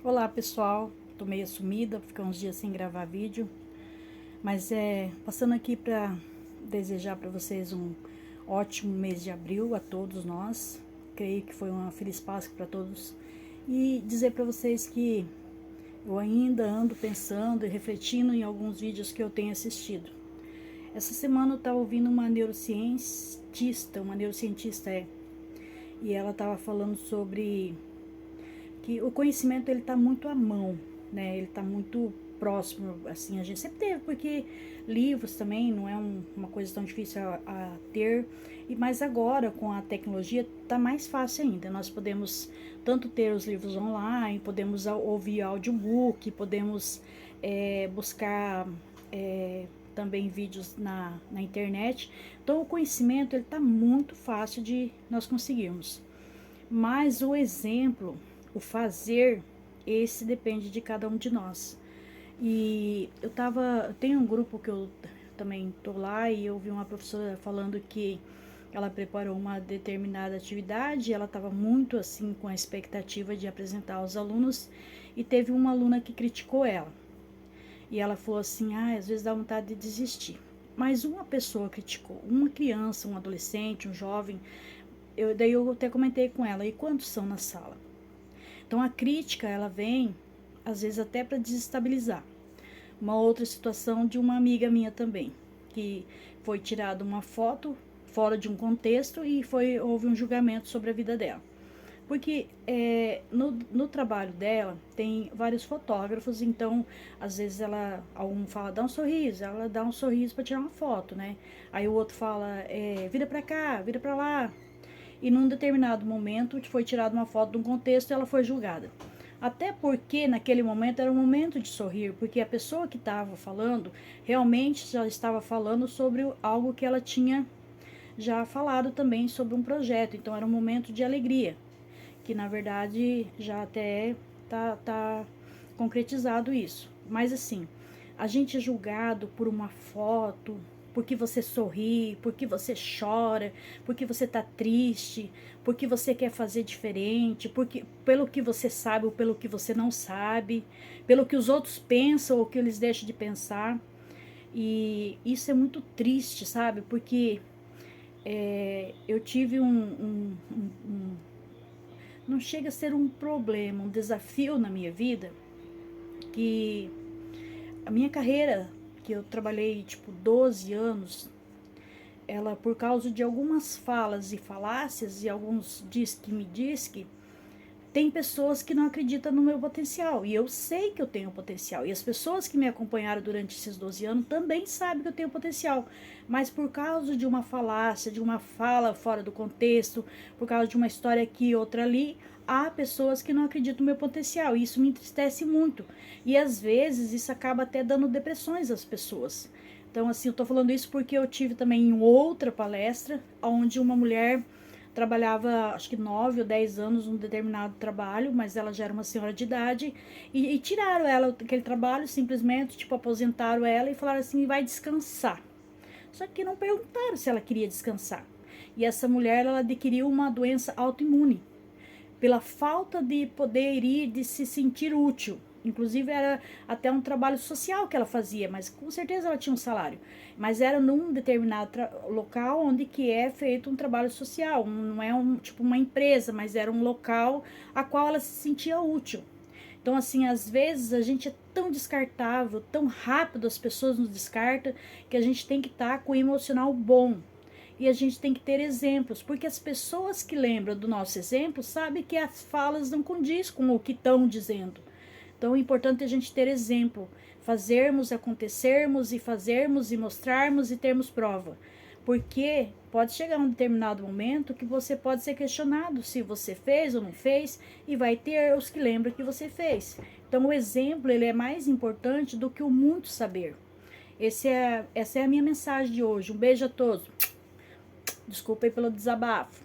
Olá pessoal, tô meio sumida, ficar uns dias sem gravar vídeo, mas passando aqui para desejar para vocês um ótimo mês de abril a todos nós. Creio que foi uma feliz Páscoa para todos e dizer para vocês que eu ainda ando pensando e refletindo em alguns vídeos que eu tenho assistido. Essa semana eu estava ouvindo uma neurocientista, e ela estava falando sobre que o conhecimento ele está muito à mão, né? Ele está muito próximo, assim, a gente sempre teve, porque livros também não é uma coisa tão difícil a ter, mas agora com a tecnologia está mais fácil ainda. Nós podemos tanto ter os livros online, podemos ouvir audiobook, podemos buscar também vídeos na internet. Então o conhecimento ele está muito fácil de nós conseguirmos. Mas o exemplo, o fazer, esse depende de cada um de nós. E tem um grupo que eu também tô lá e eu vi uma professora falando que ela preparou uma determinada atividade, ela estava muito assim com a expectativa de apresentar aos alunos e teve uma aluna que criticou ela. E ela falou assim: às vezes dá vontade de desistir. Mas uma pessoa criticou, uma criança, um adolescente, um jovem. Daí eu até comentei com ela: e quantos são na sala? Então a crítica ela vem às vezes até para desestabilizar. Uma outra situação de uma amiga minha também, que foi tirada uma foto fora de um contexto e houve um julgamento sobre a vida dela. Porque no trabalho dela tem vários fotógrafos, então às vezes algum fala dá um sorriso, ela dá um sorriso para tirar uma foto, né? Aí o outro fala vira para cá, vira para lá, e num determinado momento foi tirada uma foto de um contexto e ela foi julgada. Até porque naquele momento era um momento de sorrir, porque a pessoa que estava falando realmente já estava falando sobre algo que ela tinha já falado também sobre um projeto, então era um momento de alegria, que na verdade já até tá concretizado isso. Mas assim, a gente é julgado por uma foto, porque você sorri, porque você chora, porque você tá triste, porque você quer fazer diferente, porque pelo que você sabe ou pelo que você não sabe, pelo que os outros pensam ou que eles deixam de pensar. E isso é muito triste, sabe? Porque eu tive não chega a ser um problema, um desafio na minha vida, que a minha carreira, que eu trabalhei tipo 12 anos, ela por causa de algumas falas e falácias e alguns diz que tem pessoas que não acreditam no meu potencial, e eu sei que eu tenho potencial, e as pessoas que me acompanharam durante esses 12 anos também sabem que eu tenho potencial, mas por causa de uma falácia, de uma fala fora do contexto, por causa de uma história aqui e outra ali, há pessoas que não acreditam no meu potencial, e isso me entristece muito, e às vezes isso acaba até dando depressões às pessoas. Então assim, eu tô falando isso porque eu tive também em outra palestra, onde uma mulher trabalhava acho que 9 ou 10 anos num determinado trabalho, mas ela já era uma senhora de idade, e tiraram ela daquele trabalho, simplesmente, tipo, aposentaram ela e falaram assim, vai descansar. Só que não perguntaram se ela queria descansar. E essa mulher, ela adquiriu uma doença autoimune pela falta de poder ir, de se sentir útil. Inclusive era até um trabalho social que ela fazia, mas com certeza ela tinha um salário. Mas era num determinado local onde que é feito um trabalho social, não é tipo uma empresa, mas era um local a qual ela se sentia útil. Então, assim, às vezes a gente é tão descartável, tão rápido as pessoas nos descartam, que a gente tem que estar com o emocional bom. E a gente tem que ter exemplos, porque as pessoas que lembram do nosso exemplo sabem que as falas não condiz com o que estão dizendo. Então é importante a gente ter exemplo, fazermos, acontecermos e fazermos e mostrarmos e termos prova. Porque pode chegar um determinado momento que você pode ser questionado se você fez ou não fez, e vai ter os que lembram que você fez. Então o exemplo ele é mais importante do que o muito saber. Essa é a minha mensagem de hoje. Um beijo a todos. Desculpa aí pelo desabafo.